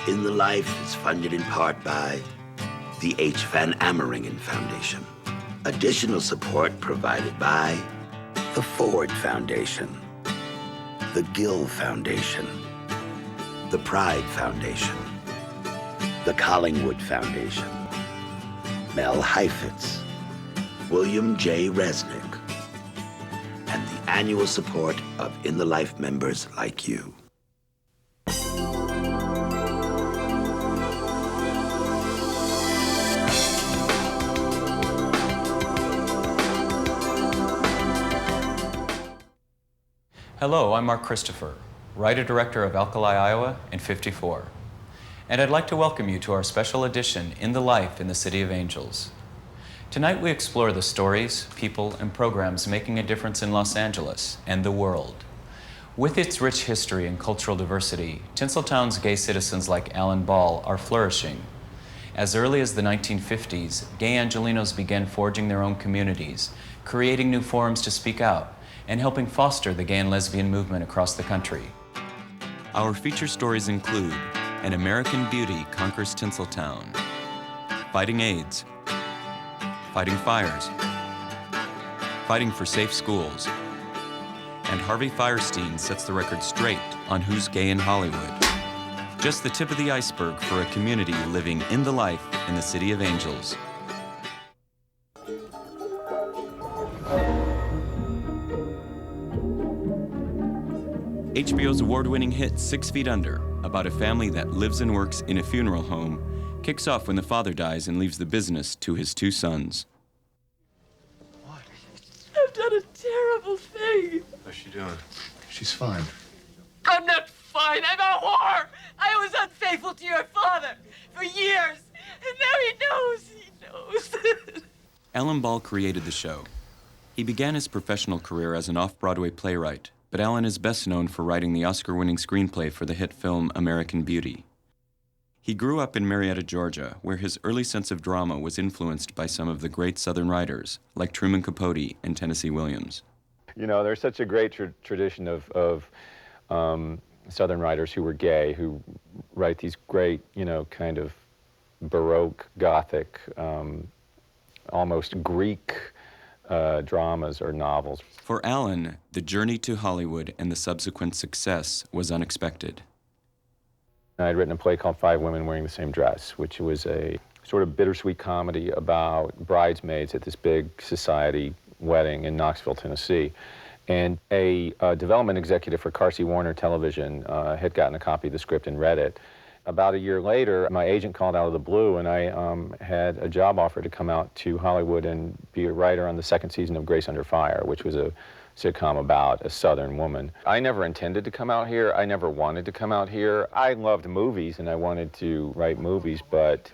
In the Life is funded in part by the H. Van Ameringen Foundation. Additional support provided by the Ford Foundation, the Gill Foundation, the Pride Foundation, the Collingwood Foundation, Mel Heifetz, William J. Resnick, and the annual support of In the Life members like you. Hello, I'm Mark Christopher, writer-director of Alkali, Iowa, and 54. And I'd like to welcome you to our special edition, In the Life in the City of Angels. Tonight we explore the stories, people, and programs making a difference in Los Angeles and the world. With its rich history and cultural diversity, Tinseltown's gay citizens like Alan Ball are flourishing. As early as the 1950s, gay Angelenos began forging their own communities, creating new forums to speak out, and helping foster the gay and lesbian movement across the country. Our feature stories include An American Beauty Conquers Tinseltown, Fighting AIDS, Fighting Fires, Fighting for Safe Schools, and Harvey Fierstein sets the record straight on who's gay in Hollywood. Just the tip of the iceberg for a community living in the life in the City of Angels. HBO's award-winning hit 6 Feet Under, about a family that lives and works in a funeral home, kicks off when the father dies and leaves the business to his 2 sons. What? I've done a terrible thing. How's she doing? She's fine. I'm not fine. I'm a whore. I was unfaithful to your father for years, and now he knows. Alan Ball created the show. He began his professional career as an off-Broadway playwright, but Alan is best known for writing the Oscar-winning screenplay for the hit film American Beauty. He grew up in Marietta, Georgia, where his early sense of drama was influenced by some of the great Southern writers, like Truman Capote and Tennessee Williams. You know, there's such a great tradition of Southern writers who were gay, who write these great, you know, kind of Baroque, Gothic, almost Greek dramas or novels. For Alan, the journey to Hollywood and the subsequent success was unexpected. I had written a play called 5 Women Wearing the Same Dress, which was a sort of bittersweet comedy about bridesmaids at this big society wedding in Knoxville, Tennessee. And a development executive for Carsey Warner Television had gotten a copy of the script and read it. About a year later, my agent called out of the blue, and I had a job offer to come out to Hollywood and be a writer on the 2nd season of Grace Under Fire, which was a sitcom about a Southern woman. I never intended to come out here. I never wanted to come out here. I loved movies, and I wanted to write movies, but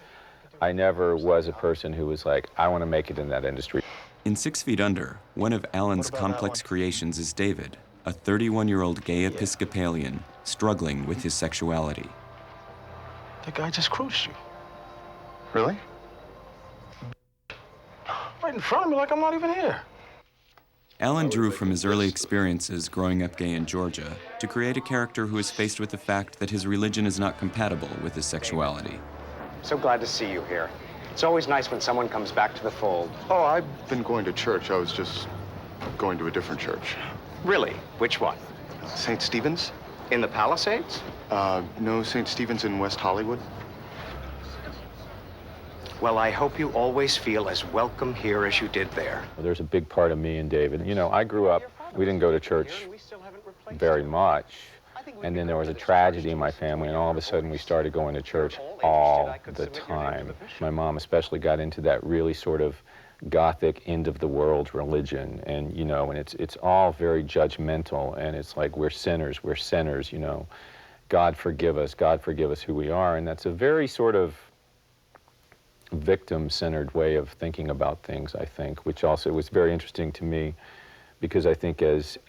I never was a person who was like, I want to make it in that industry. In 6 Feet Under, one of Alan's complex creations is David, a 31-year-old gay Episcopalian struggling with his sexuality. The guy just cruised you. Really? Right in front of me like I'm not even here. Alan drew from his early experiences growing up gay in Georgia to create a character who is faced with the fact that his religion is not compatible with his sexuality. So glad to see you here. It's always nice when someone comes back to the fold. Oh, I've been going to church. I was just going to a different church. Really? Which one? St. Stephen's? In the Palisades? No, St. Stephen's in West Hollywood. Well, I hope you always feel as welcome here as you did there. There's a big part of me and David. You know, I grew up, we didn't go to church very much, and then there was a tragedy in my family, and all of a sudden we started going to church all the time. My mom especially got into that really sort of Gothic end-of-the-world religion, and, you know, and it's all very judgmental, and it's like, we're sinners, you know. God forgive us who we are, and that's a very sort of victim-centered way of thinking about things, I think, which also was very interesting to me, because I think as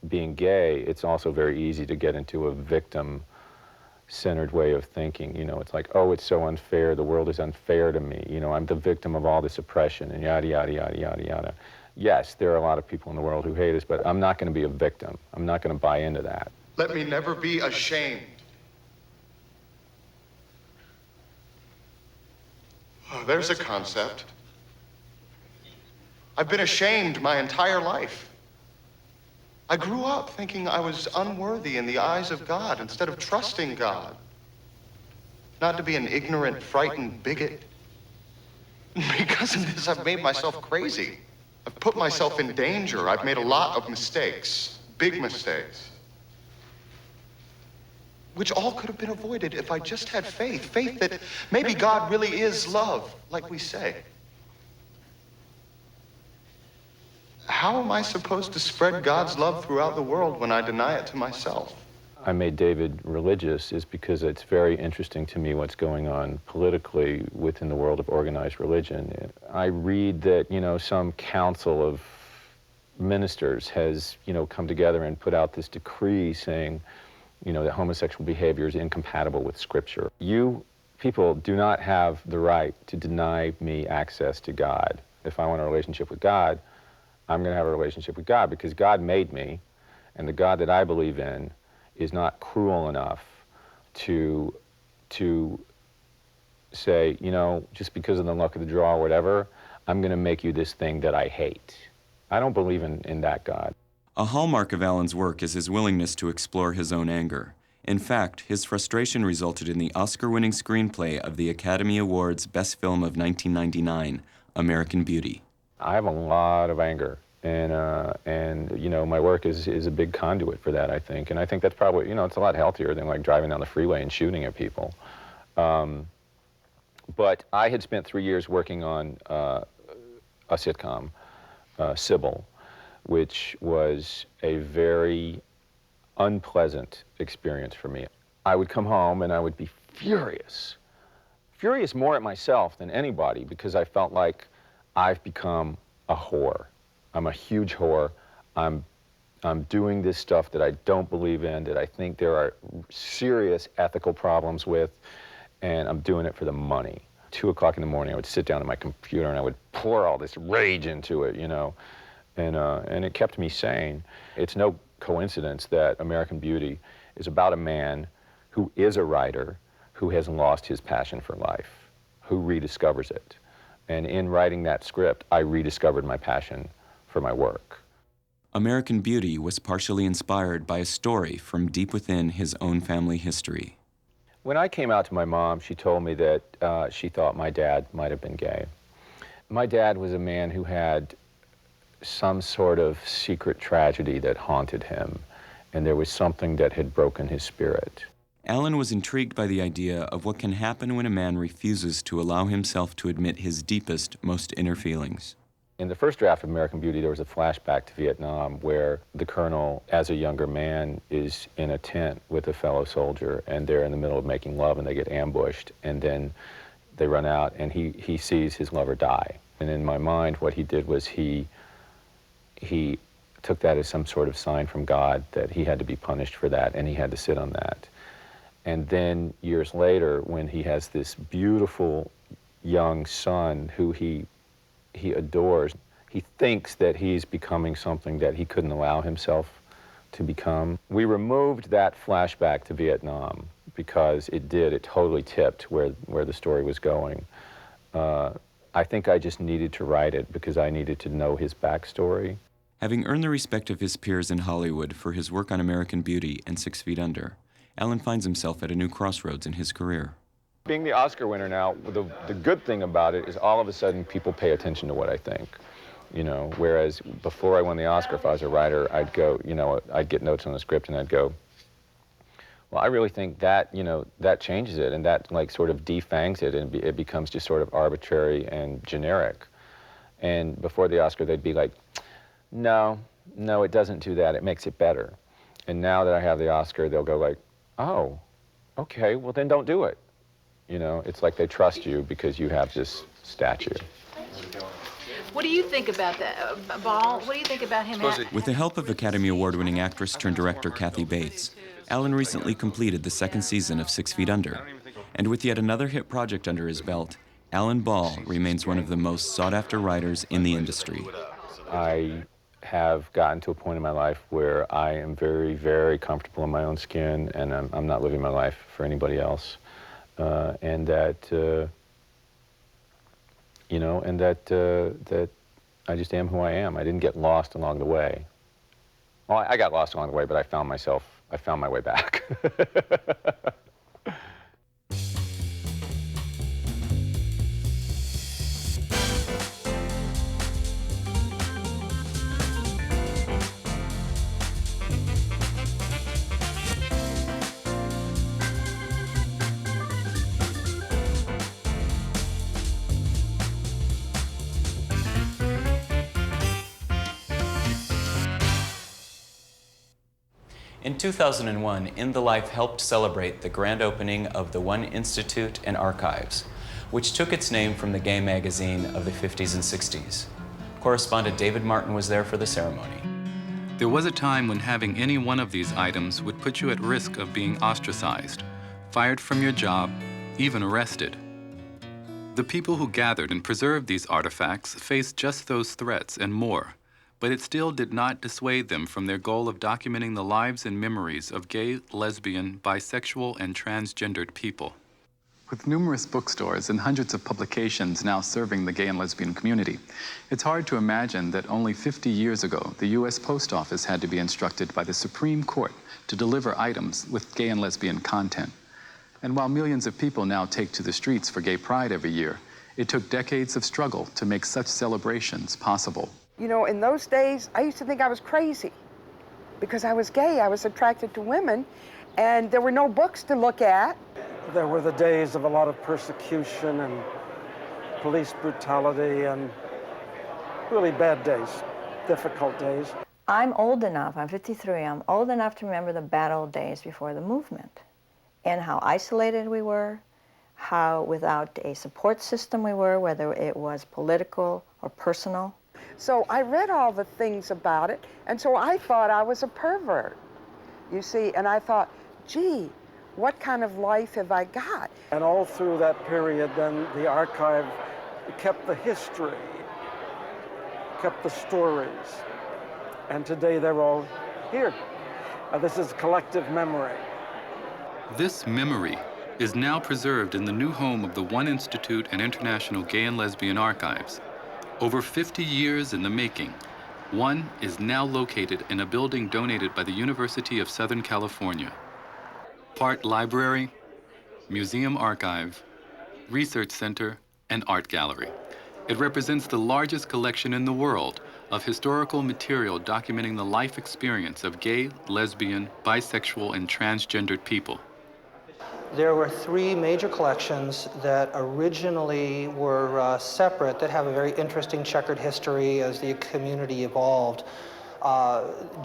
being gay, it's also very easy to get into a victim-centered way of thinking. You know, it's like, oh, it's so unfair, the world is unfair to me, you know, I'm the victim of all this oppression, and yada, yada, yada, yada, yada. Yes, there are a lot of people in the world who hate us, but I'm not going to be a victim. I'm not going to buy into that. Let me never be ashamed Oh, there's a concept. I've been ashamed my entire life. I grew up thinking I was unworthy in the eyes of God instead of trusting God. Not to be an ignorant, frightened bigot. Because of this, I've made myself crazy. I've put myself in danger. I've made a lot of mistakes, big mistakes, which all could have been avoided if I just had faith. Faith that maybe God really is love, like we say. How am I supposed to spread God's love throughout the world when I deny it to myself? I made David religious is because it's very interesting to me what's going on politically within the world of organized religion. I read that, some council of ministers has, come together and put out this decree saying, that homosexual behavior is incompatible with Scripture. You people do not have the right to deny me access to God. If I want a relationship with God, I'm going to have a relationship with God because God made me, and the God that I believe in is not cruel enough to say, just because of the luck of the draw or whatever, I'm going to make you this thing that I hate. I don't believe in that God. A hallmark of Alan's work is his willingness to explore his own anger. In fact, his frustration resulted in the Oscar-winning screenplay of the Academy Awards Best Film of 1999, American Beauty. I have a lot of anger, and my work is a big conduit for that, I think. And I think that's probably, it's a lot healthier than like driving down the freeway and shooting at people. But I had spent 3 years working on a sitcom, Sybil, which was a very unpleasant experience for me. I would come home and I would be furious more at myself than anybody, because I felt like I've become a whore. I'm a huge whore. I'm doing this stuff that I don't believe in, that I think there are serious ethical problems with, and I'm doing it for the money. 2 o'clock in the morning, I would sit down at my computer and I would pour all this rage into it, and it kept me sane. It's no coincidence that American Beauty is about a man who is a writer who has lost his passion for life, who rediscovers it. And in writing that script, I rediscovered my passion for my work. American Beauty was partially inspired by a story from deep within his own family history. When I came out to my mom, she told me that she thought my dad might have been gay. My dad was a man who had some sort of secret tragedy that haunted him, and there was something that had broken his spirit. Alan was intrigued by the idea of what can happen when a man refuses to allow himself to admit his deepest, most inner feelings. In the first draft of American Beauty, there was a flashback to Vietnam where the colonel, as a younger man, is in a tent with a fellow soldier, and they're in the middle of making love, and they get ambushed, and then they run out, and he sees his lover die. And in my mind, what he did was he took that as some sort of sign from God that he had to be punished for that, and he had to sit on that. And then years later, when he has this beautiful young son who he adores, he thinks that he's becoming something that he couldn't allow himself to become. We removed that flashback to Vietnam because it totally tipped where the story was going. I think I just needed to write it because I needed to know his backstory. Having earned the respect of his peers in Hollywood for his work on American Beauty and 6 Feet Under, Alan finds himself at a new crossroads in his career. Being the Oscar winner now, the good thing about it is all of a sudden people pay attention to what I think. Whereas before I won the Oscar, if I was a writer, I'd go, I'd get notes on the script and I'd go, well, I really think that, that changes it, and that sort of defangs it, and it becomes just sort of arbitrary and generic. And before the Oscar, they'd be like, no, it doesn't do that, it makes it better. And now that I have the Oscar, they'll go like, oh, okay, well then don't do it. It's like they trust you because you have this statue. What do you think about that, Ball? What do you think about him? With the help of Academy Award-winning actress turned director Kathy Bates, Alan recently completed the 2nd season of 6 Feet Under. And with yet another hit project under his belt, Alan Ball remains one of the most sought-after writers in the industry. I have gotten to a point in my life where I am very, very comfortable in my own skin, and I'm not living my life for anybody else. And that you know, and that I just am who I am. I didn't get lost along the way. Well, I got lost along the way, but I found my way back. In 2001, In the Life helped celebrate the grand opening of the One Institute and Archives, which took its name from the gay magazine of the 50s and 60s. Correspondent David Martin was there for the ceremony. There was a time when having any one of these items would put you at risk of being ostracized, fired from your job, even arrested. The people who gathered and preserved these artifacts faced just those threats and more, but it still did not dissuade them from their goal of documenting the lives and memories of gay, lesbian, bisexual, and transgendered people. With numerous bookstores and hundreds of publications now serving the gay and lesbian community, it's hard to imagine that only 50 years ago, the U.S. Post Office had to be instructed by the Supreme Court to deliver items with gay and lesbian content. And while millions of people now take to the streets for gay pride every year, it took decades of struggle to make such celebrations possible. You know, in those days, I used to think I was crazy because I was gay. I was attracted to women, and there were no books to look at. There were the days of a lot of persecution and police brutality and really bad days, difficult days. I'm old enough, I'm 53, I'm old enough to remember the bad old days before the movement and how isolated we were, how without a support system we were, whether it was political or personal. So I read all the things about it, and so I thought I was a pervert, you see, and I thought, gee, what kind of life have I got? And all through that period, then the archive kept the history, kept the stories, and today they're all here. This is collective memory. This memory is now preserved in the new home of the One Institute and International Gay and Lesbian Archives. Over 50 years in the making, One is now located in a building donated by the University of Southern California. Part library, museum archive, research center, and art gallery. It represents the largest collection in the world of historical material documenting the life experience of gay, lesbian, bisexual, and transgendered people. There were three major collections that originally were separate that have a very interesting checkered history as the community evolved.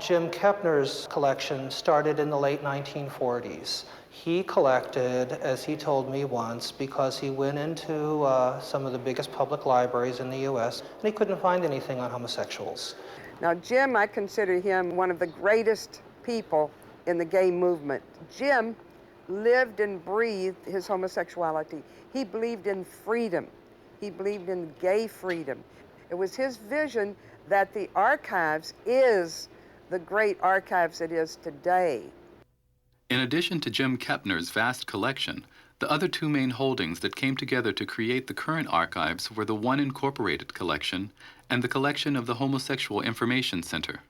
Jim Kepner's collection started in the late 1940s. He collected, as he told me once, because he went into some of the biggest public libraries in the US and he couldn't find anything on homosexuals. Now, Jim, I consider him one of the greatest people in the gay movement. Jim lived and breathed his homosexuality. He believed in freedom. He believed in gay freedom. It was his vision that the archives is the great archives it is today. In addition to Jim Kepner's vast collection, the other two main holdings that came together to create the current archives were the One Incorporated collection and the collection of the Homosexual Information Center.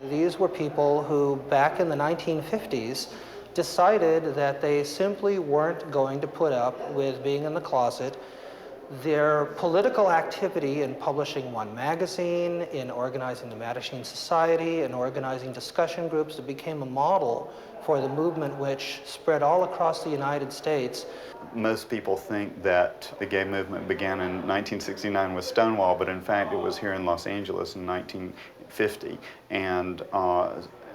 These were people who, back in the 1950s, decided that they simply weren't going to put up with being in the closet. Their political activity in publishing One magazine, in organizing the Mattachine Society, in organizing discussion groups that became a model for the movement which spread all across the United States. Most people think that the gay movement began in 1969 with Stonewall, but in fact it was here in Los Angeles in 1950. And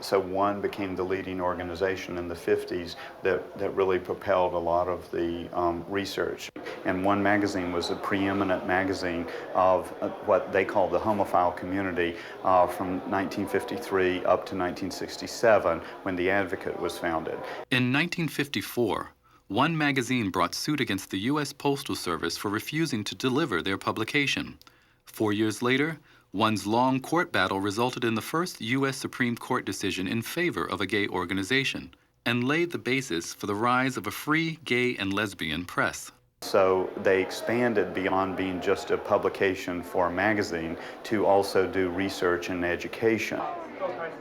so One became the leading organization in the 50s that really propelled a lot of the research. And One magazine was a preeminent magazine of what they called the homophile community from 1953 up to 1967 when The Advocate was founded. In 1954, One magazine brought suit against the U.S. Postal Service for refusing to deliver their publication. 4 years later, One's long court battle resulted in the first U.S. Supreme Court decision in favor of a gay organization and laid the basis for the rise of a free gay and lesbian press. So they expanded beyond being just a publication for a magazine to also do research and education.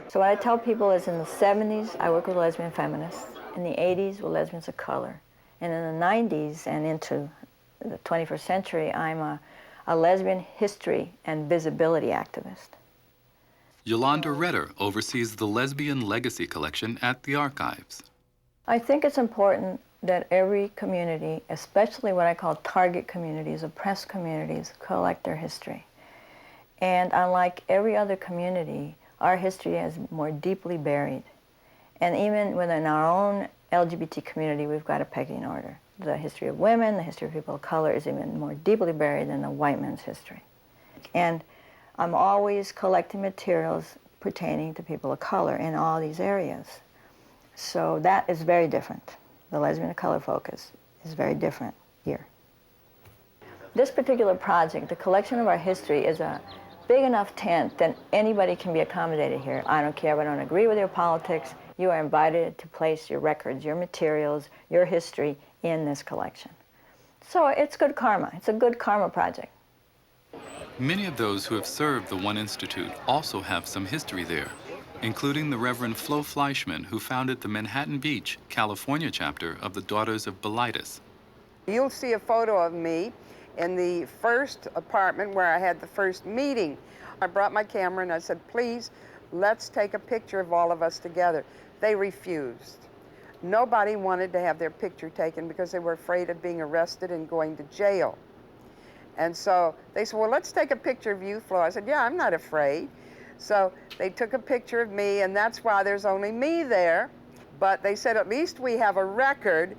So what I tell people is in the 70s, I work with lesbian feminists. In the 80s, with lesbians of color. And in the 90s and into the 21st century, I'm a lesbian history and visibility activist. Yolanda Redder oversees the Lesbian Legacy Collection at the Archives. I think it's important that every community, especially what I call target communities, oppressed communities, collect their history. And unlike every other community, our history is more deeply buried. And even within our own LGBT community, we've got a pecking order. The history of women, the history of people of color is even more deeply buried than the white man's history. And I'm always collecting materials pertaining to people of color in all these areas. So that is very different. The lesbian of color focus is very different here. This particular project, the collection of our history, is a big enough tent that anybody can be accommodated here. I don't care if I don't agree with your politics. You are invited to place your records, your materials, your history in this collection. So it's good karma. It's a good karma project. Many of those who have served the One Institute also have some history there, including the Reverend Flo Fleischman, who founded the Manhattan Beach, California chapter of the Daughters of Bilitis. You'll see a photo of me in the first apartment where I had the first meeting. I brought my camera and I said, please, let's take a picture of all of us together. They refused. Nobody wanted to have their picture taken because they were afraid of being arrested and going to jail. And so they said, well, let's take a picture of you, Flo. I said, yeah, I'm not afraid. So they took a picture of me, and that's why there's only me there. But they said, at least we have a record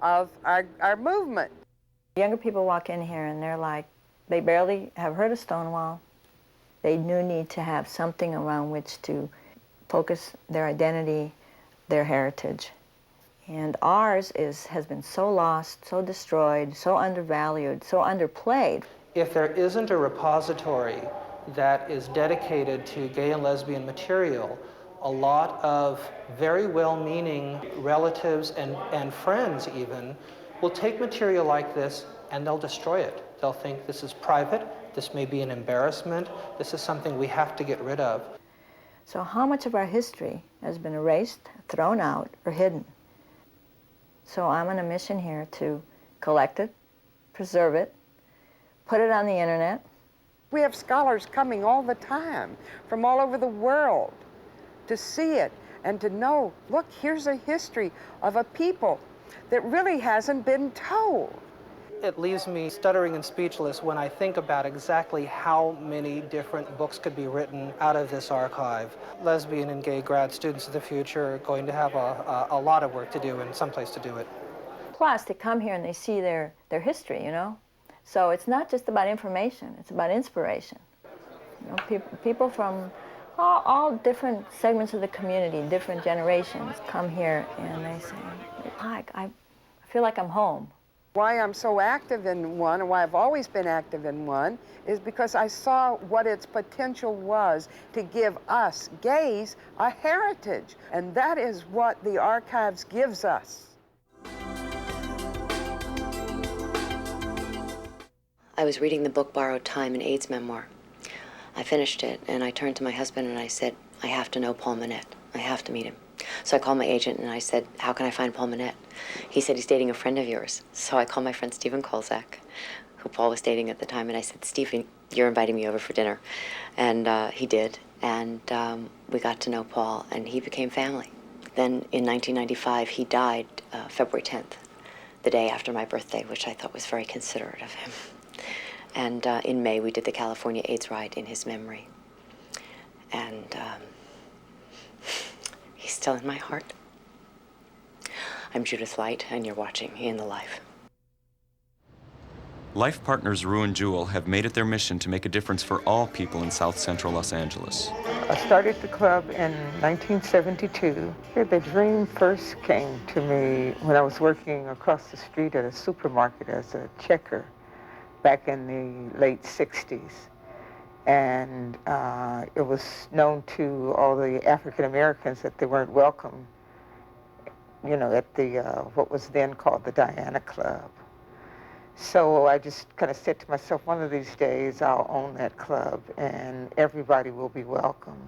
of our movement. Younger people walk in here and they're like, they barely have heard of Stonewall. They do need to have something around which to focus their identity, their heritage. And ours has been so lost, so destroyed, so undervalued, so underplayed. If there isn't a repository that is dedicated to gay and lesbian material, a lot of very well-meaning relatives and friends even will take material like this and they'll destroy it. They'll think this is private, this may be an embarrassment, this is something we have to get rid of. So how much of our history has been erased, thrown out, or hidden? So I'm on a mission here to collect it, preserve it, put it on the internet. We have scholars coming all the time from all over the world to see it and to know, look, here's a history of a people that really hasn't been told. It leaves me stuttering and speechless when I think about exactly how many different books could be written out of this archive. Lesbian and gay grad students of the future are going to have a lot of work to do and someplace to do it. Plus, they come here and they see their history, you know? So it's not just about information, it's about inspiration. You know, people from all different segments of the community, different generations come here and they say, I feel like I'm home. Why I'm so active in one, and why I've always been active in one, is because I saw what its potential was to give us, gays, a heritage. And that is what the archives gives us. I was reading the book Borrowed Time, an AIDS memoir. I finished it, and I turned to my husband and I said, I have to know Paul Manette. I have to meet him. So I called my agent and I said, how can I find Paul Manette? He said, he's dating a friend of yours. So I called my friend Stephen Kolzak, who Paul was dating at the time, and I said, Stephen, you're inviting me over for dinner. And he did, and we got to know Paul, and he became family. Then in 1995, he died February 10th, the day after my birthday, which I thought was very considerate of him. And in May, we did the California AIDS ride in his memory. And he's still in my heart. I'm Judith Light, and you're watching In the Life. Life partners Rue and Jewel have made it their mission to make a difference for all people in South Central Los Angeles. I started the club in 1972. The dream first came to me when I was working across the street at a supermarket as a checker back in the late 60s. And it was known to all the African Americans that they weren't welcome, you know, at the what was then called the Diana Club. So I just kind of said to myself, one of these days I'll own that club and everybody will be welcome.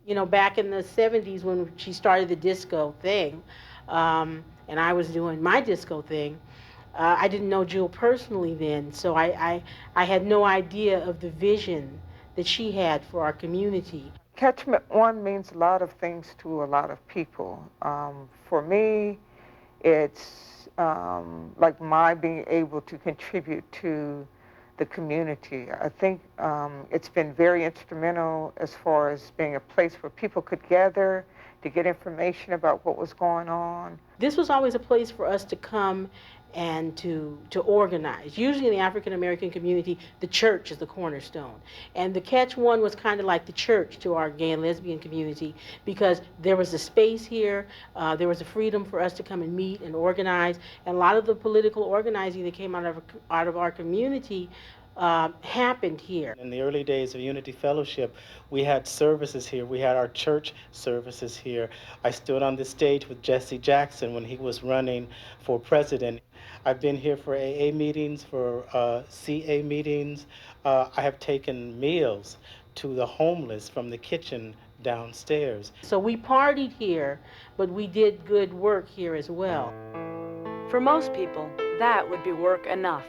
You know, back in the 70s when she started the disco thing, and I was doing my disco thing, I didn't know Jewel personally then, so I had no idea of the vision that she had for our community. Catchment 1 means a lot of things to a lot of people. For me, it's like my being able to contribute to the community. I think it's been very instrumental as far as being a place where people could gather to get information about what was going on. This was always a place for us to come and to organize. Usually in the African American community, the church is the cornerstone. And the Catch One was kind of like the church to our gay and lesbian community, because there was a space here, there was a freedom for us to come and meet and organize, and a lot of the political organizing that came out of our community happened here. In the early days of Unity Fellowship, we had services here. We had our church services here. I stood on the stage with Jesse Jackson when he was running for president. I've been here for AA meetings, for CA meetings. I have taken meals to the homeless from the kitchen downstairs. So we partied here, but we did good work here as well. For most people, that would be work enough.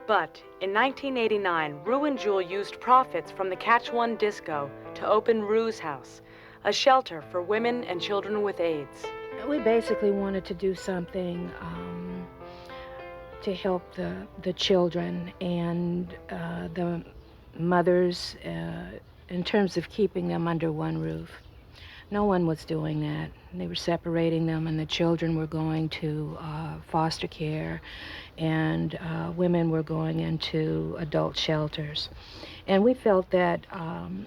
But in 1989, Rue Jewel used profits from the Catch One disco to open Rue's House, a shelter for women and children with AIDS. We basically wanted to do something to help the children and the mothers in terms of keeping them under one roof. No one was doing that. They were separating them, and the children were going to foster care, and women were going into adult shelters. And we felt that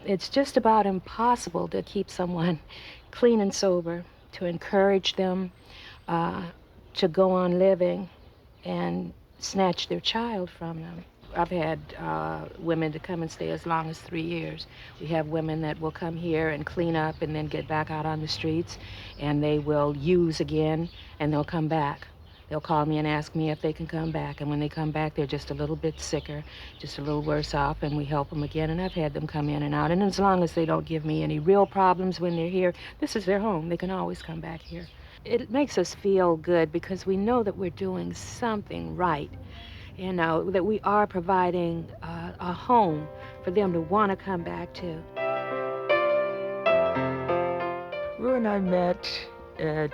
it's just about impossible to keep someone clean and sober, to encourage them to go on living and snatch their child from them. I've had women to come and stay as long as 3 years. We have women that will come here and clean up and then get back out on the streets, and they will use again, and they'll come back. They'll call me and ask me if they can come back, and when they come back, they're just a little bit sicker, just a little worse off, and we help them again, and I've had them come in and out, and as long as they don't give me any real problems when they're here, this is their home. They can always come back here. It makes us feel good because we know that we're doing something right. You know, that we are providing a home for them to want to come back to. Rue and I met at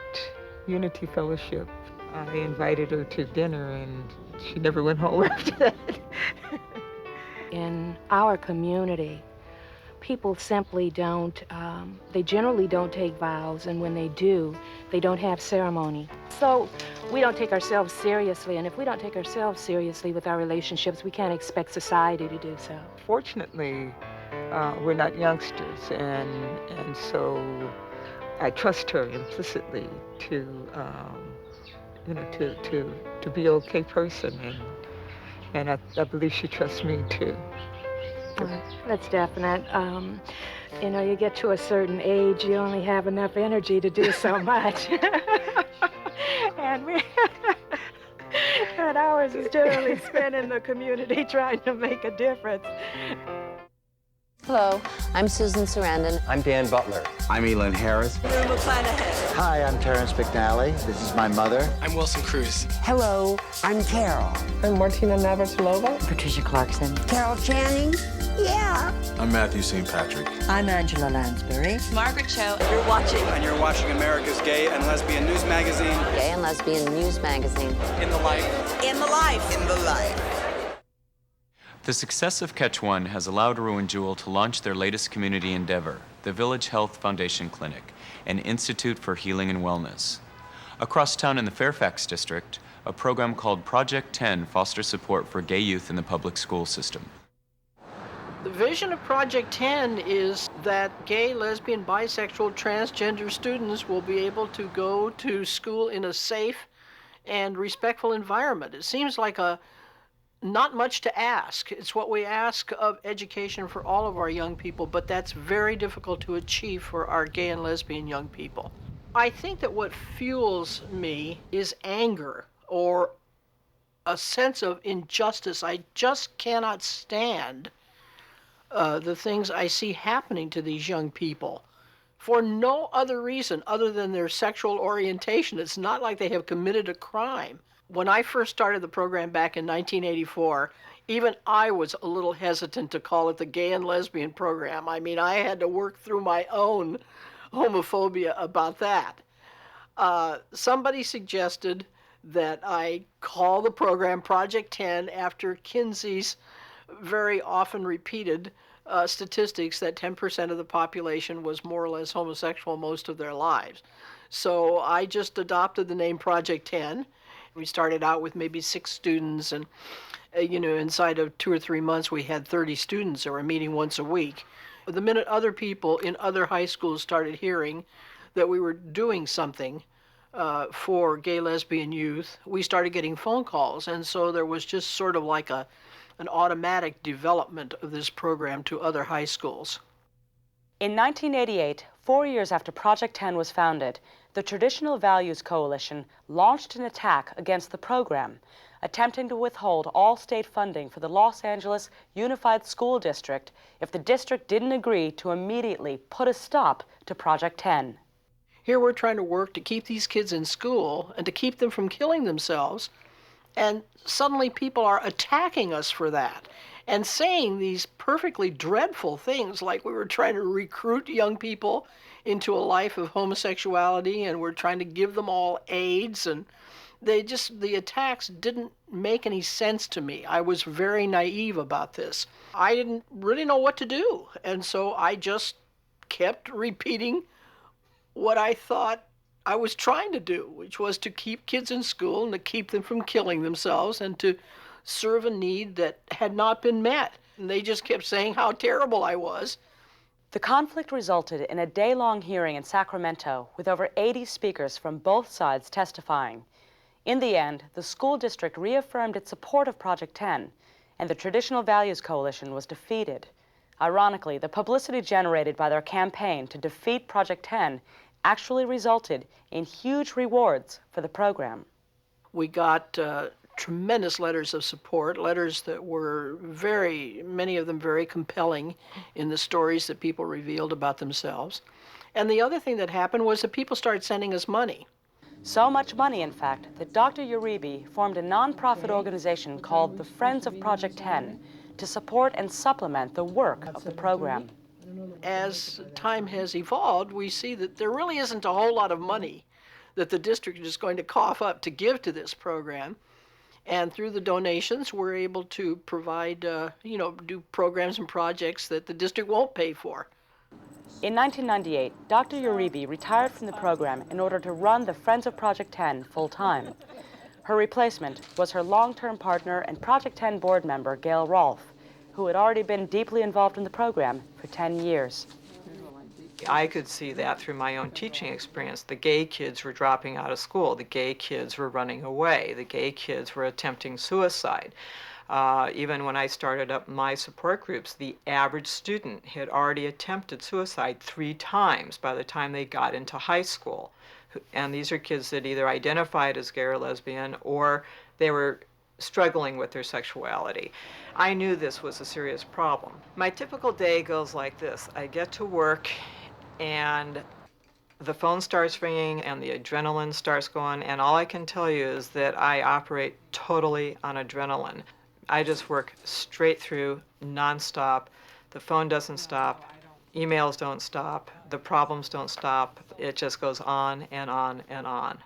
Unity Fellowship. I invited her to dinner and she never went home after that. In our community, people simply don't, they generally don't take vows, and when they do, they don't have ceremony. So we don't take ourselves seriously, and if we don't take ourselves seriously with our relationships, we can't expect society to do so. Fortunately, we're not youngsters, and so I trust her implicitly to, you know, to be an okay person, and I believe she trusts me too. That's definite. You know, you get to a certain age, you only have enough energy to do so much. And ours is generally spent in the community trying to make a difference. Hello, I'm Susan Sarandon. I'm Dan Butler. I'm Elin Harris. Hi, I'm Terrence McNally. This is my mother. I'm Wilson Cruz. Hello, I'm Carol. I'm Martina Navratilova. Patricia Clarkson. Carol Channing. Yeah. I'm Matthew St. Patrick. I'm Angela Lansbury. Margaret Cho. You're watching. And you're watching America's Gay and Lesbian News Magazine. Gay and Lesbian News Magazine. In the life. In the life. In the life. The success of Catch One has allowed Rue Jewel to launch their latest community endeavor, the Village Health Foundation Clinic, an institute for healing and wellness. Across town in the Fairfax district, a program called Project 10 fosters support for gay youth in the public school system. The vision of Project 10 is that gay, lesbian, bisexual, transgender students will be able to go to school in a safe and respectful environment. It seems like not much to ask. It's what we ask of education for all of our young people, but that's very difficult to achieve for our gay and lesbian young people. I think that what fuels me is anger or a sense of injustice. I just cannot stand the things I see happening to these young people for no other reason other than their sexual orientation. It's not like they have committed a crime. When I first started the program back in 1984, even I was a little hesitant to call it the gay and lesbian program. I mean, I had to work through my own homophobia about that. Somebody suggested that I call the program Project 10 after Kinsey's very often repeated statistics that 10% of the population was more or less homosexual most of their lives. So I just adopted the name Project 10. We started out with maybe 6 students, and inside of 2 or 3 months we had 30 students that were meeting once a week. The minute other people in other high schools started hearing that we were doing something for gay lesbian youth, we started getting phone calls, and so there was just sort of like an automatic development of this program to other high schools. In 1988, 4 years after Project 10 was founded, the Traditional Values Coalition launched an attack against the program, attempting to withhold all state funding for the Los Angeles Unified School District if the district didn't agree to immediately put a stop to Project 10. Here we're trying to work to keep these kids in school and to keep them from killing themselves, and suddenly people are attacking us for that and saying these perfectly dreadful things like we were trying to recruit young people into a life of homosexuality and we're trying to give them all AIDS, and the attacks didn't make any sense to me. I was very naive about this. I didn't really know what to do, and so I just kept repeating what I thought I was trying to do, which was to keep kids in school and to keep them from killing themselves and to serve a need that had not been met. And they just kept saying how terrible I was. The conflict resulted in a day-long hearing in Sacramento with over 80 speakers from both sides testifying. In the end, the school district reaffirmed its support of Project 10, and the Traditional Values Coalition was defeated. Ironically, the publicity generated by their campaign to defeat Project 10 actually resulted in huge rewards for the program. We got tremendous letters of support, letters that were many of them very compelling in the stories that people revealed about themselves. And the other thing that happened was that people started sending us money. So much money, in fact, that Dr. Uribe formed a nonprofit organization called the Friends of Project 10 to support and supplement the work of the program. As time has evolved, we see that there really isn't a whole lot of money that the district is going to cough up to give to this program. And through the donations, we're able to provide, do programs and projects that the district won't pay for. In 1998, Dr. Uribe retired from the program in order to run the Friends of Project 10 full-time. Her replacement was her long-term partner and Project 10 board member, Gail Rolfe, who had already been deeply involved in the program for 10 years. I could see that through my own teaching experience. The gay kids were dropping out of school. The gay kids were running away. The gay kids were attempting suicide. Even when I started up my support groups, the average student had already attempted suicide 3 times by the time they got into high school. And these are kids that either identified as gay or lesbian, or they were struggling with their sexuality. I knew this was a serious problem. My typical day goes like this. I get to work and the phone starts ringing and the adrenaline starts going, and all I can tell you is that I operate totally on adrenaline. I just work straight through, nonstop. The phone doesn't stop, emails don't stop, the problems don't stop. It just goes on and on and on.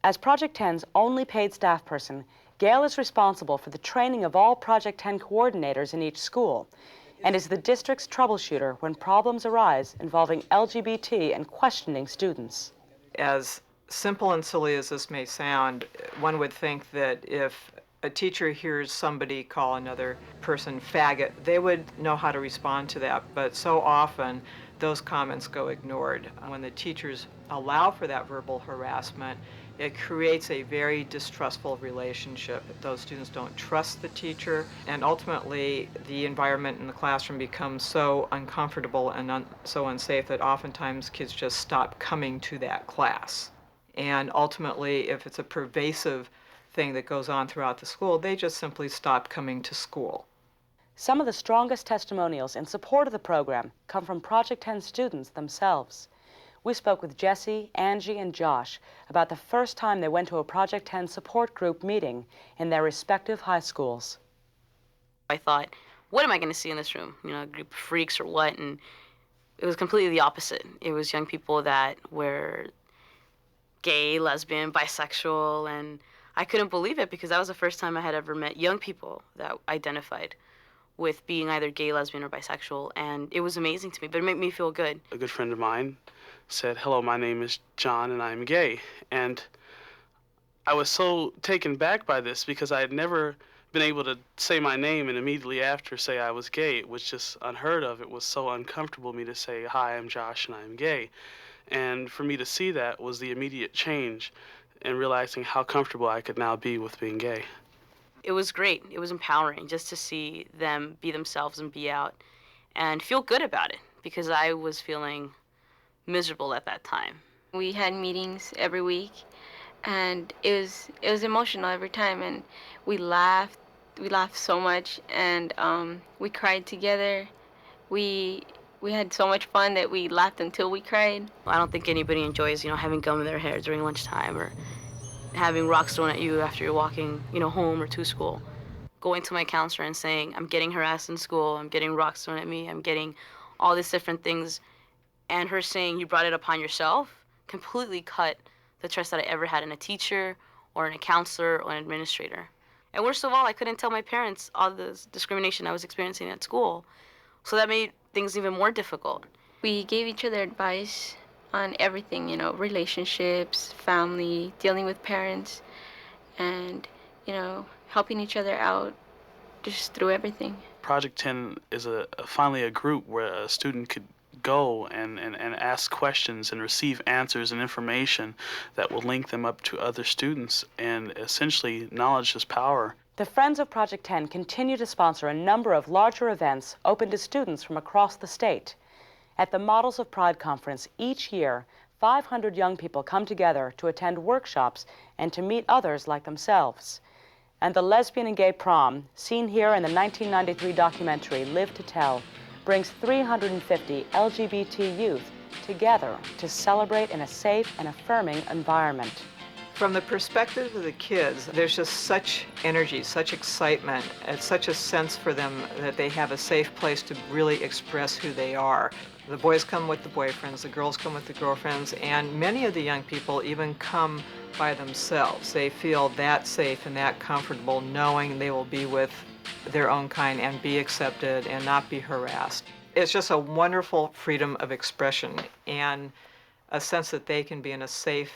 As Project 10's only paid staff person, Gail is responsible for the training of all Project 10 coordinators in each school, and is the district's troubleshooter when problems arise involving LGBT and questioning students. As simple and silly as this may sound, one would think that if a teacher hears somebody call another person faggot, they would know how to respond to that, but so often those comments go ignored. When the teachers allow for that verbal harassment, it creates a very distrustful relationship. Those students don't trust the teacher, and ultimately the environment in the classroom becomes so uncomfortable and so unsafe that oftentimes kids just stop coming to that class. And ultimately, if it's a pervasive thing that goes on throughout the school. They just simply stop coming to school. Some of the strongest testimonials in support of the program come from Project 10 students themselves. We spoke with Jesse, Angie, and Josh about the first time they went to a Project 10 support group meeting in their respective high schools. I thought, what am I going to see in this room? You know, a group of freaks or what? And it was completely the opposite. It was young people that were gay, lesbian, bisexual, and I couldn't believe it because that was the first time I had ever met young people that identified with being either gay, lesbian, or bisexual, and it was amazing to me, but it made me feel good. A good friend of mine said, "Hello, my name is John and I'm gay." And I was so taken back by this because I had never been able to say my name and immediately after say I was gay. It was just unheard of. It was so uncomfortable for me to say, "Hi, I'm Josh and I'm gay." And for me to see that was the immediate change and realizing how comfortable I could now be with being gay. It was great. It was empowering just to see them be themselves and be out and feel good about it because I was feeling miserable at that time. We had meetings every week and it was emotional every time, and we laughed so much, and we cried together. We had so much fun that we laughed until we cried. I don't think anybody enjoys, having gum in their hair during lunchtime or having rocks thrown at you after you're walking, home or to school. Going to my counselor and saying, I'm getting harassed in school, I'm getting rocks thrown at me, I'm getting all these different things, and her saying, you brought it upon yourself, completely cut the trust that I ever had in a teacher or in a counselor or an administrator. And worst of all, I couldn't tell my parents all the discrimination I was experiencing at school. So that made things even more difficult. We gave each other advice on everything, relationships, family, dealing with parents, and, helping each other out just through everything. Project 10 is finally a group where a student could go and ask questions and receive answers and information that will link them up to other students, and essentially knowledge is power. The Friends of Project 10 continue to sponsor a number of larger events open to students from across the state. At the Models of Pride conference each year, 500 young people come together to attend workshops and to meet others like themselves. And the Lesbian and Gay Prom, seen here in the 1993 documentary Live to Tell, brings 350 LGBT youth together to celebrate in a safe and affirming environment. From the perspective of the kids, there's just such energy, such excitement, and such a sense for them that they have a safe place to really express who they are. The boys come with the boyfriends, the girls come with the girlfriends, and many of the young people even come by themselves. They feel that safe and that comfortable knowing they will be with their own kind and be accepted and not be harassed. It's just a wonderful freedom of expression and a sense that they can be in a safe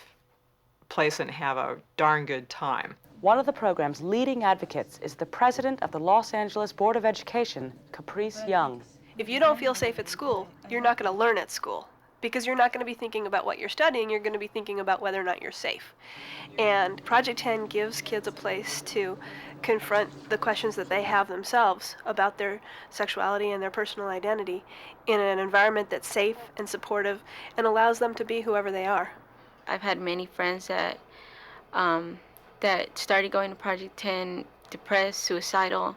place and have a darn good time. One of the program's leading advocates is the president of the Los Angeles Board of Education, Caprice Young. If you don't feel safe at school, you're not going to learn at school, because you're not going to be thinking about what you're studying, you're going to be thinking about whether or not you're safe. And Project 10 gives kids a place to confront the questions that they have themselves about their sexuality and their personal identity in an environment that's safe and supportive and allows them to be whoever they are. I've had many friends that started going to Project 10 depressed, suicidal,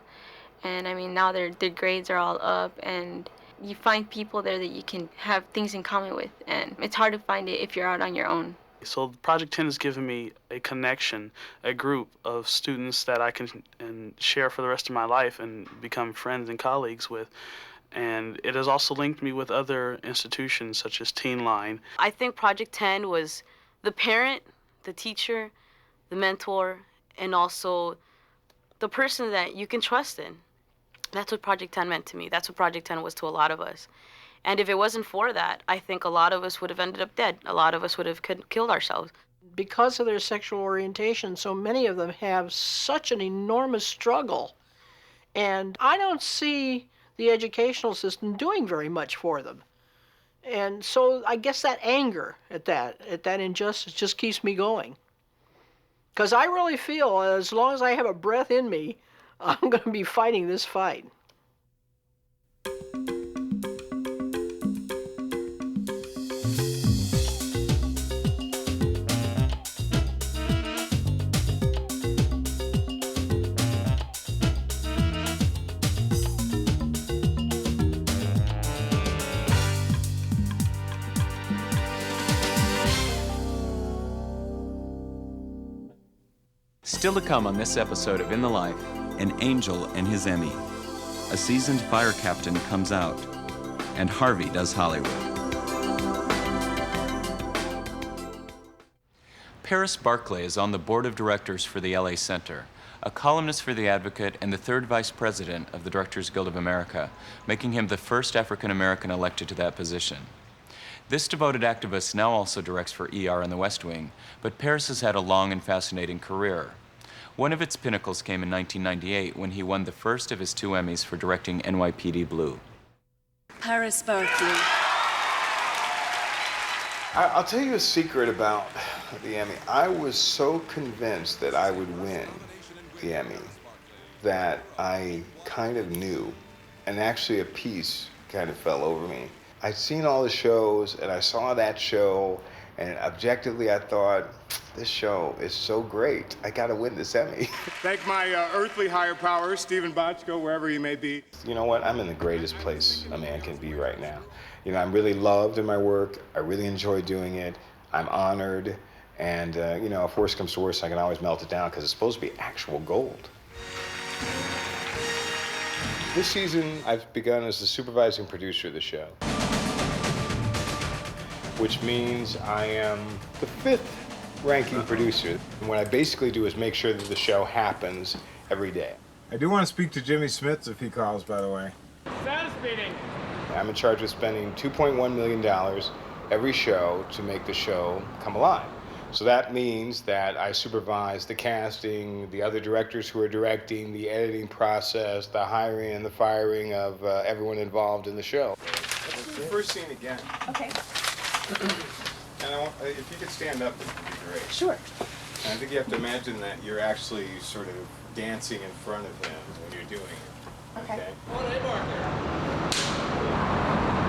and now their grades are all up, and you find people there that you can have things in common with, and it's hard to find it if you're out on your own. So Project 10 has given me a connection, a group of students that I can share for the rest of my life and become friends and colleagues with. And it has also linked me with other institutions such as Teen Line. I think Project 10 was the parent, the teacher, the mentor, and also the person that you can trust in. That's what Project 10 meant to me. That's what Project 10 was to a lot of us. And if it wasn't for that, I think a lot of us would have ended up dead. A lot of us would have killed ourselves. Because of their sexual orientation, so many of them have such an enormous struggle. And I don't see the educational system doing very much for them. And so I guess that anger at that injustice just keeps me going. Because I really feel as long as I have a breath in me, I'm going to be fighting this fight. Still to come on this episode of In the Life, an angel and his Emmy. A seasoned fire captain comes out, and Harvey does Hollywood. Paris Barclay is on the board of directors for the LA Center, a columnist for The Advocate and the third vice president of the Directors Guild of America, making him the first African-American elected to that position. This devoted activist now also directs for ER and The West Wing, but Paris has had a long and fascinating career. One of its pinnacles came in 1998 when he won the first of his 2 Emmys for directing NYPD Blue. Paris Barclay. I'll tell you a secret about the Emmy. I was so convinced that I would win the Emmy that I kind of knew, and actually a piece kind of fell over me. I'd seen all the shows, and I saw that show, and objectively I thought, this show is so great. I gotta win this Emmy. Thank my earthly higher power, Stephen Bochco, wherever he may be. You know what? I'm in the greatest place a man can be right now. You know, I'm really loved in my work. I really enjoy doing it. I'm honored. And, you know, if worse comes to worse, I can always melt it down because it's supposed to be actual gold. This season, I've begun as the supervising producer of the show, which means I am the 5th ranking producer. And what I basically do is make sure that the show happens every day. I do want to speak to Jimmy Smits if he calls, by the way. Status meeting. I'm in charge of spending $2.1 million every show to make the show come alive. So that means that I supervise the casting, the other directors who are directing, the editing process, the hiring and the firing of everyone involved in the show. Let's do the first scene again. Okay. And if you could stand up, it would be great. Sure. And I think you have to imagine that you're actually sort of dancing in front of him when you're doing it. Okay.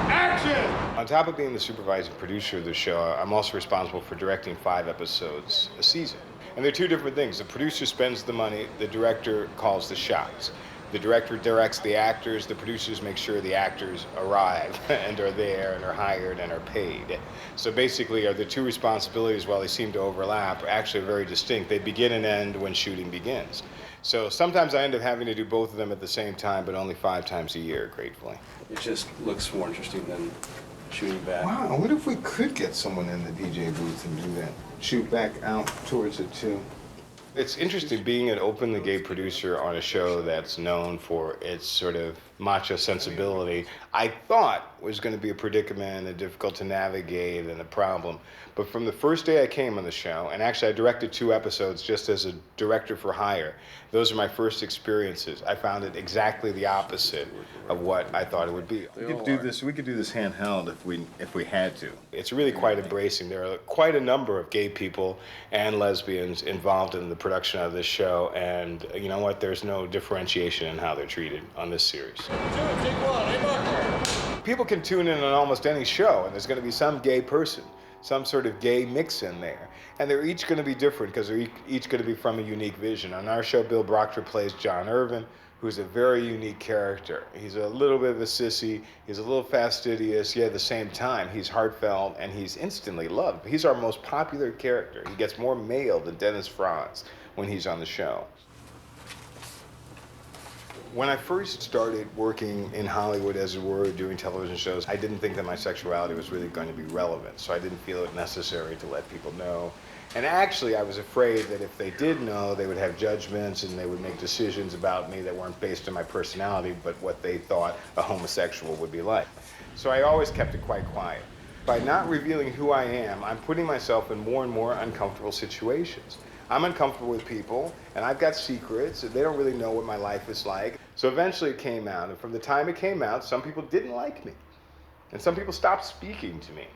Action! On top of being the supervising producer of the show, I'm also responsible for directing 5 episodes a season. And they're 2 different things. The producer spends the money, the director calls the shots. The director directs the actors, the producers make sure the actors arrive and are there and are hired and are paid. So basically, the 2 responsibilities, while they seem to overlap, are actually very distinct. They begin and end when shooting begins. So sometimes I end up having to do both of them at the same time, but only 5 times a year, gratefully. It just looks more interesting than shooting back. Wow, what if we could get someone in the DJ booth and do that? Shoot back out towards it, too. It's interesting being an openly gay producer on a show that's known for its sort of macho sensibility. I thought was going to be a predicament and difficult to navigate and a problem. But from the first day I came on the show, and actually I directed 2 episodes just as a director for hire, those are my first experiences. I found it exactly the opposite of what I thought it would be. We could do this handheld if we had to. It's really quite embracing. There are quite a number of gay people and lesbians involved in the production of this show, and you know what? There's no differentiation in how they're treated on this series. People can tune in on almost any show, and there's going to be some gay person, some sort of gay mix in there. And they're each going to be different because they're each going to be from a unique vision. On our show, Bill Proctor plays John Irvin, who's a very unique character. He's a little bit of a sissy, he's a little fastidious, yet at the same time, he's heartfelt and he's instantly loved. He's our most popular character. He gets more mail than Dennis Franz when he's on the show. When I first started working in Hollywood, as it were, doing television shows, I didn't think that my sexuality was really going to be relevant, so I didn't feel it necessary to let people know. And actually, I was afraid that if they did know, they would have judgments and they would make decisions about me that weren't based on my personality, but what they thought a homosexual would be like. So I always kept it quite quiet. By not revealing who I am, I'm putting myself in more and more uncomfortable situations. I'm uncomfortable with people, and I've got secrets, and they don't really know what my life is like. So eventually it came out, and from the time it came out, some people didn't like me. And some people stopped speaking to me.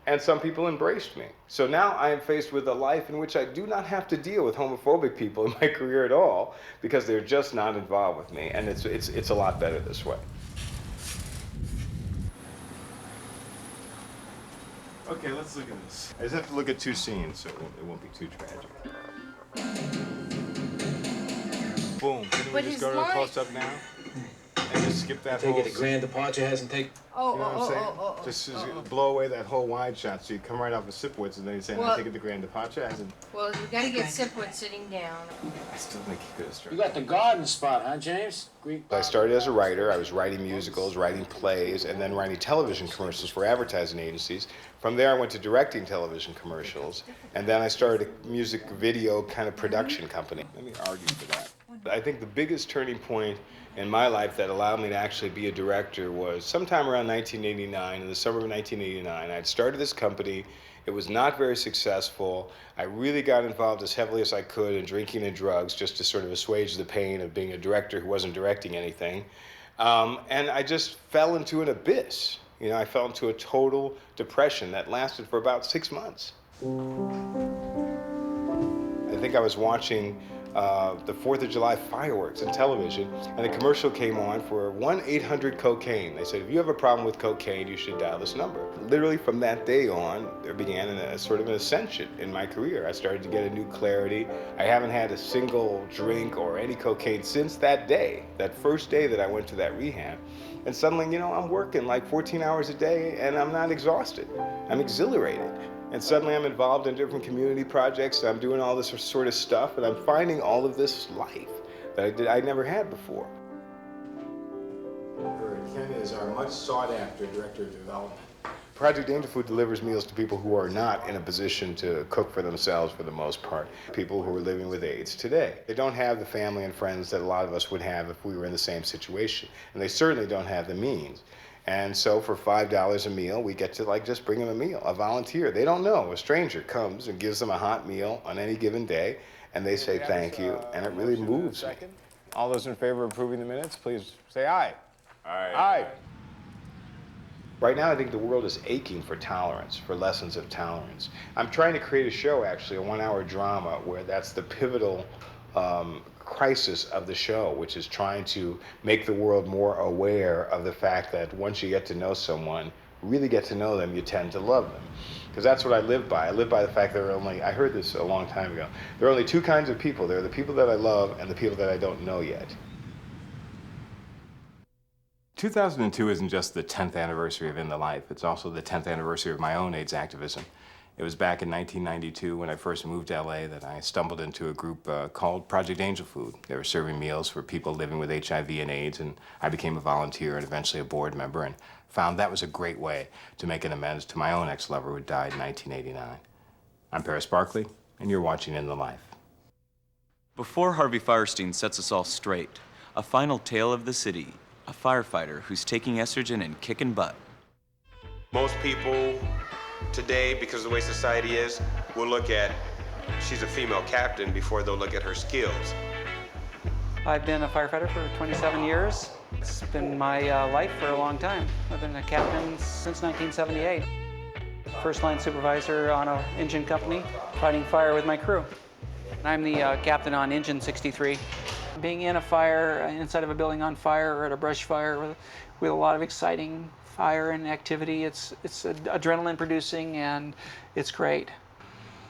And some people embraced me. So now I am faced with a life in which I do not have to deal with homophobic people in my career at all, because they're just not involved with me, and it's a lot better this way. Okay, let's look at this. I just have to look at 2 scenes, so it won't be too tragic. Boom. Can we just go to a close-up now? and just skip that Take whole... it, a grand departure hasn't taken... You know what I'm saying? Just blow away that whole wide shot so you come right off of Sipowicz and then you say, Well- I take it the grand departure hasn't... Well, you gotta get Sipowicz sitting down. I still think he could have started. You got the garden spot, huh, James? I started as a writer. I was writing musicals, writing plays, and then writing television commercials for advertising agencies. From there, I went to directing television commercials, and then I started a music video kind of production company. Let me argue for that. I think the biggest turning point in my life that allowed me to actually be a director was sometime around 1989, in the summer of 1989. I'd started this company. It was not very successful. I really got involved as heavily as I could in drinking and drugs just to sort of assuage the pain of being a director who wasn't directing anything. And I just fell into an abyss. You know, I fell into a total depression that lasted for about 6 months. I think I was watching the 4th of July fireworks on television, and a commercial came on for 1-800-COCAINE. They said, if you have a problem with cocaine, you should dial this number. Literally from that day on, there began a sort of an ascension in my career. I started to get a new clarity. I haven't had a single drink or any cocaine since that day, that first day that I went to that rehab. And suddenly, you know, I'm working like 14 hours a day, and I'm not exhausted. I'm exhilarated. And suddenly I'm involved in different community projects, and I'm doing all this sort of stuff, and I'm finding all of this life that I never had before. Ken is our much sought after director of development. Project Angel Food delivers meals to people who are not in a position to cook for themselves for the most part. People who are living with AIDS today. They don't have the family and friends that a lot of us would have if we were in the same situation. And they certainly don't have the means. And so for $5 a meal, we get to just bring them a meal, a volunteer. They don't know. A stranger comes and gives them a hot meal on any given day, and they say thank you, and it really moves me. All those in favor of approving the minutes, please say aye. Aye. Aye. Right now, I think the world is aching for tolerance, for lessons of tolerance. I'm trying to create a show, actually, a 1-hour drama, where that's the pivotal crisis of the show, which is trying to make the world more aware of the fact that once you get to know someone, really get to know them, you tend to love them. Because that's what I live by. I live by the fact that there are only, I heard this a long time ago, there are only 2 kinds of people. There are the people that I love and the people that I don't know yet. 2002 isn't just the 10th anniversary of In the Life, it's also the 10th anniversary of my own AIDS activism. It was back in 1992 when I first moved to LA that I stumbled into a group called Project Angel Food. They were serving meals for people living with HIV and AIDS, and I became a volunteer and eventually a board member and found that was a great way to make an amends to my own ex-lover who died in 1989. I'm Paris Barkley, and you're watching In the Life. Before Harvey Fierstein sets us all straight, a final tale of the city, a firefighter who's taking estrogen and kicking butt. Most people today, because of the way society is, will look at she's a female captain before they'll look at her skills. I've been a firefighter for 27 years. It's been my life for a long time. I've been a captain since 1978. First line supervisor on an engine company, fighting fire with my crew. I'm the captain on Engine 63. Being in a fire, inside of a building on fire or at a brush fire with a lot of exciting fire and activity, it's adrenaline producing and it's great.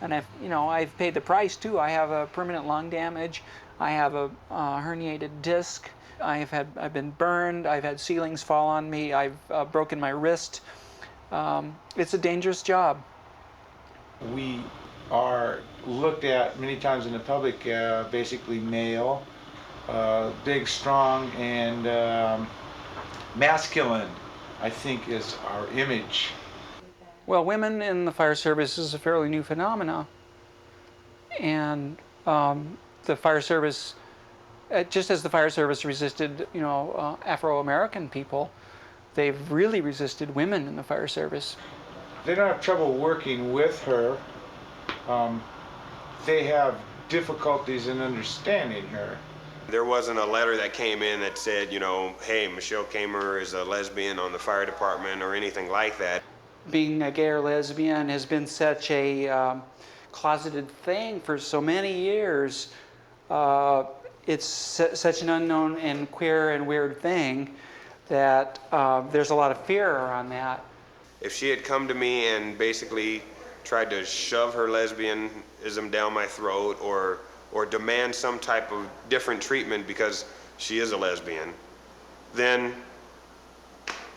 And I've paid the price too. I have a permanent lung damage. I have a herniated disc. I've been burned. I've had ceilings fall on me. I've broken my wrist. It's a dangerous job. We are looked at many times in the public, basically male, big, strong, and masculine, I think, is our image. Well, women in the fire service is a fairly new phenomenon. And the fire service, just as the fire service resisted, Afro-American people, they've really resisted women in the fire service. They don't have trouble working with her. They have difficulties in understanding her. There wasn't a letter that came in that said, hey, Michele Kammerer is a lesbian on the fire department or anything like that. Being a gay or lesbian has been such a closeted thing for so many years. It's such an unknown and queer and weird thing that there's a lot of fear around that. If she had come to me and basically tried to shove her lesbianism down my throat or demand some type of different treatment because she is a lesbian, then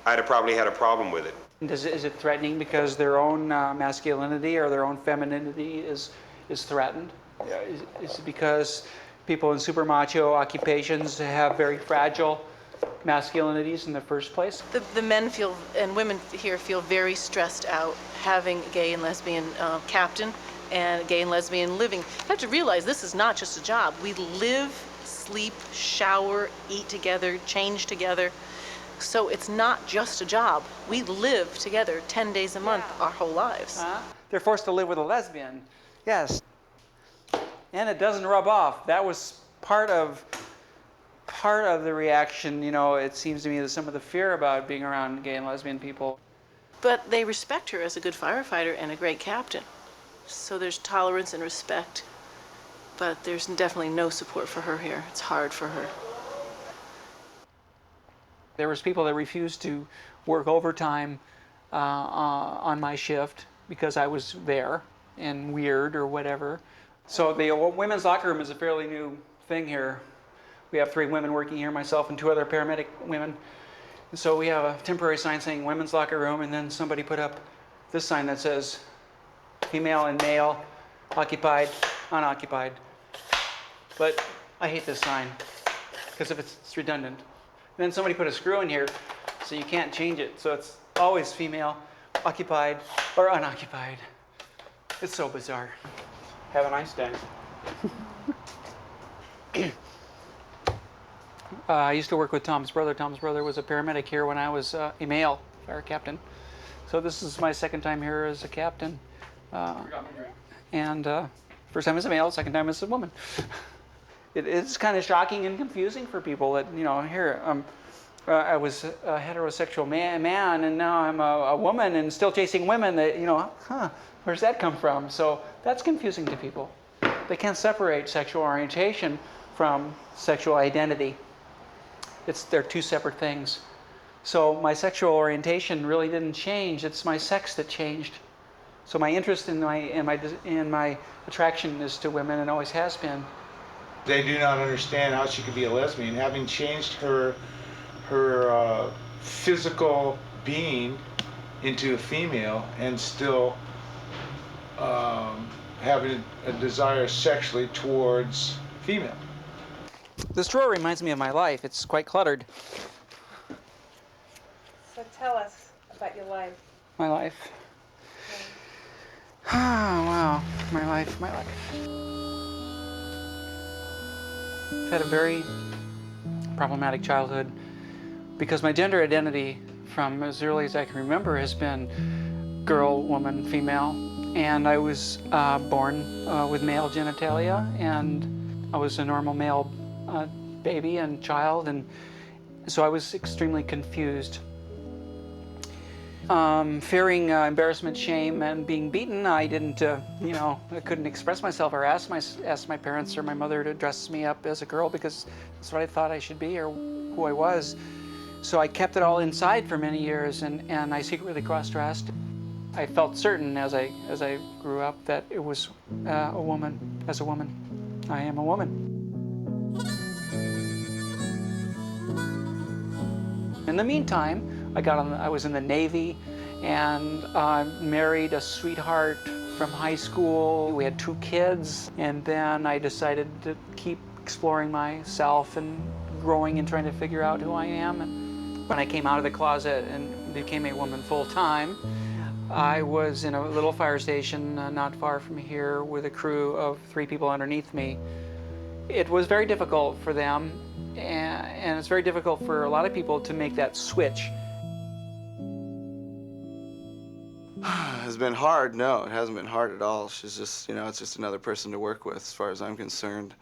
I'd have probably had a problem with it. Is it threatening because their own masculinity or their own femininity is threatened? Is it because people in super macho occupations have very fragile masculinities in the first place? The men feel, and women here feel very stressed out having a gay and lesbian captain and gay and lesbian living. You have to realize this is not just a job. We live, sleep, shower, eat together, change together. So it's not just a job. We live together 10 days a month our whole lives. They're forced to live with a lesbian. Yes. And it doesn't rub off. That was part of the reaction, you know, it seems to me, that some of the fear about being around gay and lesbian people. But they respect her as a good firefighter and a great captain. So there's tolerance and respect, but there's definitely no support for her here. It's hard for her. There was people that refused to work overtime on my shift because I was there and weird or whatever. So the women's locker room is a fairly new thing here. We have 3 women working here, myself and 2 other paramedic women. And so we have a temporary sign saying women's locker room, and then somebody put up this sign that says female and male, occupied, unoccupied. But I hate this sign because if it's redundant. And then somebody put a screw in here so you can't change it. So it's always female, occupied, or unoccupied. It's so bizarre. Have a nice day. I used to work with Tom's brother. Tom's brother was a paramedic here when I was a male fire captain. So this is my second time here as a captain. First time as a male, second time as a woman. It's kind of shocking and confusing for people that, you know, here, I was a heterosexual man and now I'm a woman and still chasing women that, you know, where's that come from? So that's confusing to people. They can't separate sexual orientation from sexual identity. They're 2 separate things. So my sexual orientation really didn't change. It's my sex that changed. So my interest in my attraction is to women and always has been. They do not understand how she could be a lesbian, having changed her physical being into a female and still having a desire sexually towards female. This drawer reminds me of my life. It's quite cluttered. So tell us about your life. My life. Oh, wow. My life. I've had a very problematic childhood because my gender identity from as early as I can remember has been girl, woman, female. And I was born with male genitalia, and I was a normal male baby and child, and so I was extremely confused. Fearing embarrassment, shame, and being beaten, I didn't, I couldn't express myself or ask my parents or my mother to dress me up as a girl because that's what I thought I should be or who I was. So I kept it all inside for many years, and I secretly cross-dressed. I felt certain as I grew up that it was a woman. As a woman, I am a woman. In the meantime, I was in the Navy, and married a sweetheart from high school. We had 2 kids, and then I decided to keep exploring myself and growing and trying to figure out who I am. And when I came out of the closet and became a woman full-time, I was in a little fire station not far from here with a crew of 3 people underneath me. It was very difficult for them, and it's very difficult for a lot of people to make that switch. It's been hard. No, it hasn't been hard at all. She's just, it's just another person to work with as far as I'm concerned.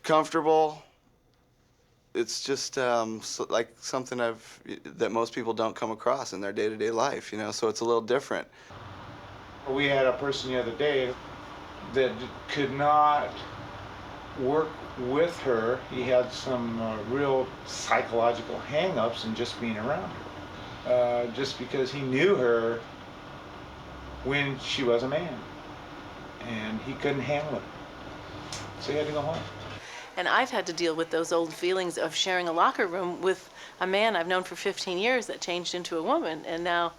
Comfortable. It's just like something that most people don't come across in their day-to-day life, so it's a little different. We had a person the other day that could not work with her. He had some real psychological hang-ups in just being around her. Just because he knew her when she was a man, and he couldn't handle it, so he had to go home. And I've had to deal with those old feelings of sharing a locker room with a man I've known for 15 years that changed into a woman. And now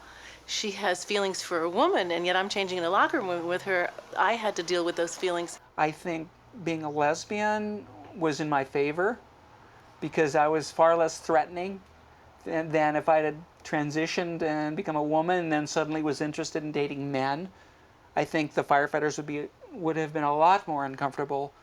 she has feelings for a woman, and yet I'm changing in a locker room with her. I had to deal with those feelings. I think being a lesbian was in my favor because I was far less threatening than if I had transitioned and become a woman and then suddenly was interested in dating men. I think the firefighters would have been a lot more uncomfortable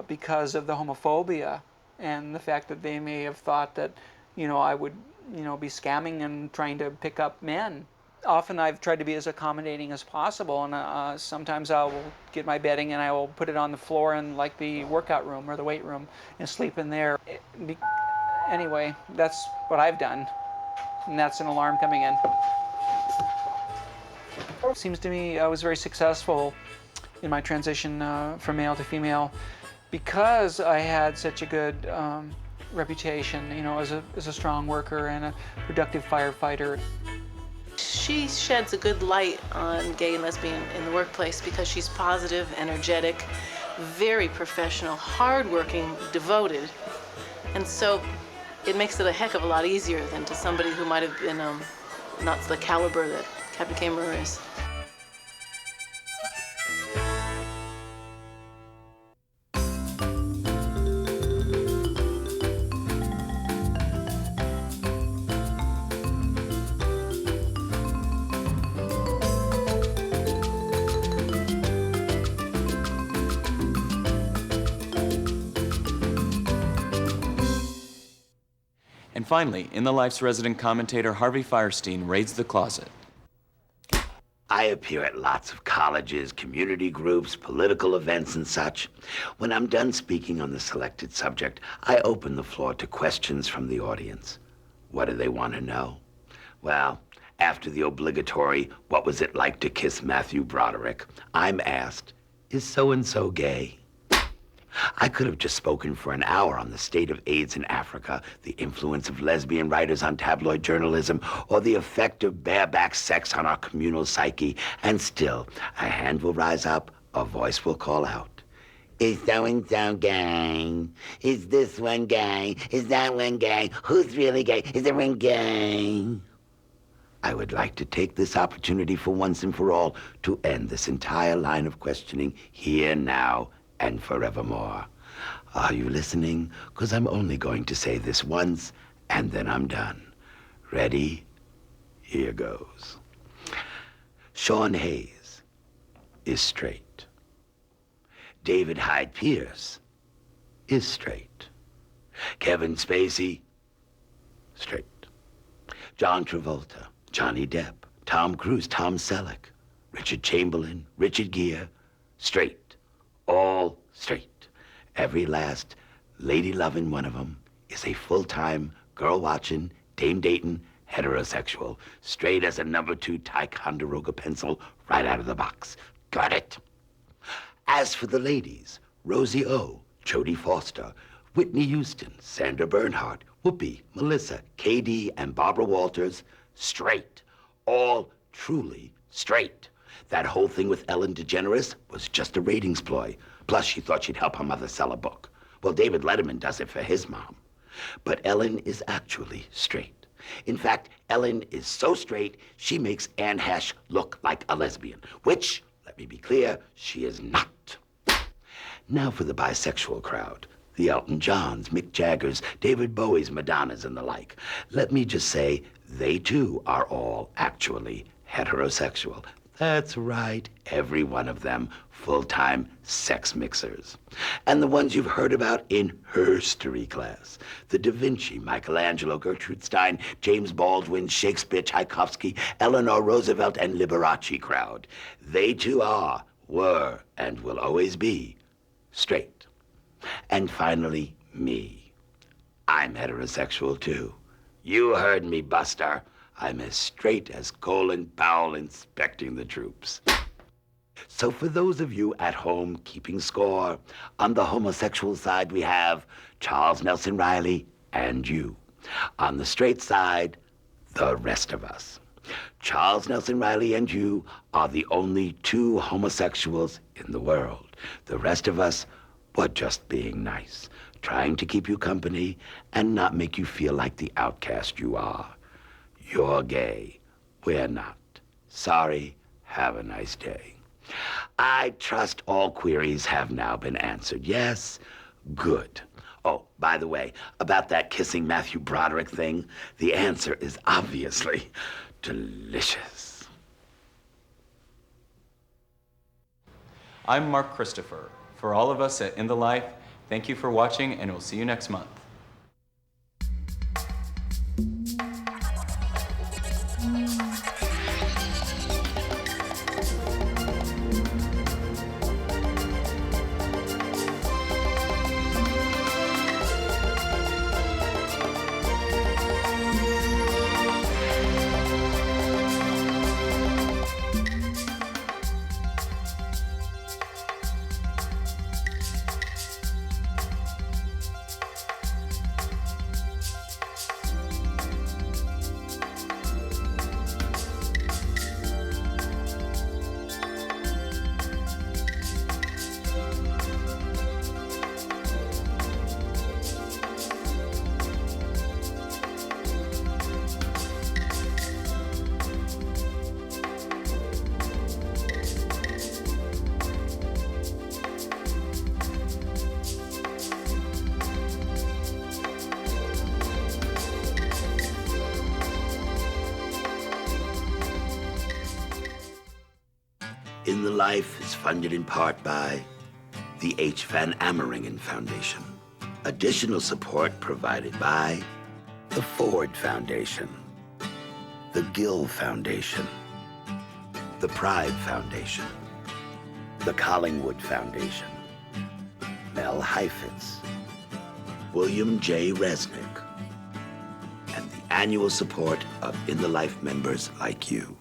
because of the homophobia and the fact that they may have thought that, I would, be scamming and trying to pick up men. Often I've tried to be as accommodating as possible, and sometimes I will get my bedding and I will put it on the floor in like the workout room or the weight room and sleep in there. Anyway, that's what I've done, and that's an alarm coming in. It seems to me I was very successful in my transition from male to female because I had such a good reputation, as a strong worker and a productive firefighter. She sheds a good light on gay and lesbian in the workplace because she's positive, energetic, very professional, hardworking, devoted. And so it makes it a heck of a lot easier than to somebody who might have been not the caliber that Captain Kammerer is. And finally, In the Life's resident commentator Harvey Fierstein raids the closet. I appear at lots of colleges, community groups, political events, and such. When I'm done speaking on the selected subject, I open the floor to questions from the audience. What do they want to know? Well, after the obligatory, what was it like to kiss Matthew Broderick, I'm asked, is so-and-so gay? I could have just spoken for an hour on the state of AIDS in Africa, the influence of lesbian writers on tabloid journalism, or the effect of bareback sex on our communal psyche, and still, a hand will rise up, a voice will call out. Is so-and-so gay? Is this one gay? Is that one gay? Who's really gay? Is everyone gay? I would like to take this opportunity for once and for all to end this entire line of questioning here, now, and forevermore. Are you listening? 'Cause I'm only going to say this once, and then I'm done. Ready? Here goes. Sean Hayes is straight. David Hyde Pierce is straight. Kevin Spacey, straight. John Travolta, Johnny Depp, Tom Cruise, Tom Selleck, Richard Chamberlain, Richard Gere, straight. All straight. Every last lady-loving one of them is a full-time, girl-watching, dame-dating, heterosexual, straight as a number 2 Ticonderoga pencil right out of the box. Got it? As for the ladies, Rosie O, Jodie Foster, Whitney Houston, Sandra Bernhard, Whoopi, Melissa, KD, and Barbara Walters, straight. All truly straight. That whole thing with Ellen DeGeneres was just a ratings ploy. Plus, she thought she'd help her mother sell a book. Well, David Letterman does it for his mom. But Ellen is actually straight. In fact, Ellen is so straight, she makes Anne Hesh look like a lesbian, which, let me be clear, she is not. Now for the bisexual crowd. The Elton Johns, Mick Jaggers, David Bowie's, Madonnas, and the like. Let me just say, they too are all actually heterosexual. That's right, every one of them full-time sex mixers. And the ones you've heard about in history class. The Da Vinci, Michelangelo, Gertrude Stein, James Baldwin, Shakespeare, Tchaikovsky, Eleanor Roosevelt, and Liberace crowd. They too are, were, and will always be straight. And finally, me. I'm heterosexual too. You heard me, Buster. I'm as straight as Colin Powell inspecting the troops. So for those of you at home keeping score, on the homosexual side we have Charles Nelson Riley and you. On the straight side, the rest of us. Charles Nelson Riley and you are the only 2 homosexuals in the world. The rest of us were just being nice. trying to keep you company and not make you feel like the outcast you are. You're gay. We're not. Sorry. Have a nice day. I trust all queries have now been answered. Yes? Good. Oh, by the way, about that kissing Matthew Broderick thing, the answer is obviously delicious. I'm Mark Christopher. For all of us at In the Life, thank you for watching, and we'll see you next month. In the Life is funded in part by the H. Van Ameringen Foundation. Additional support provided by the Ford Foundation, the Gill Foundation, the Pride Foundation, the Collingwood Foundation, Mel Heifetz, William J. Resnick, and the annual support of In the Life members like you.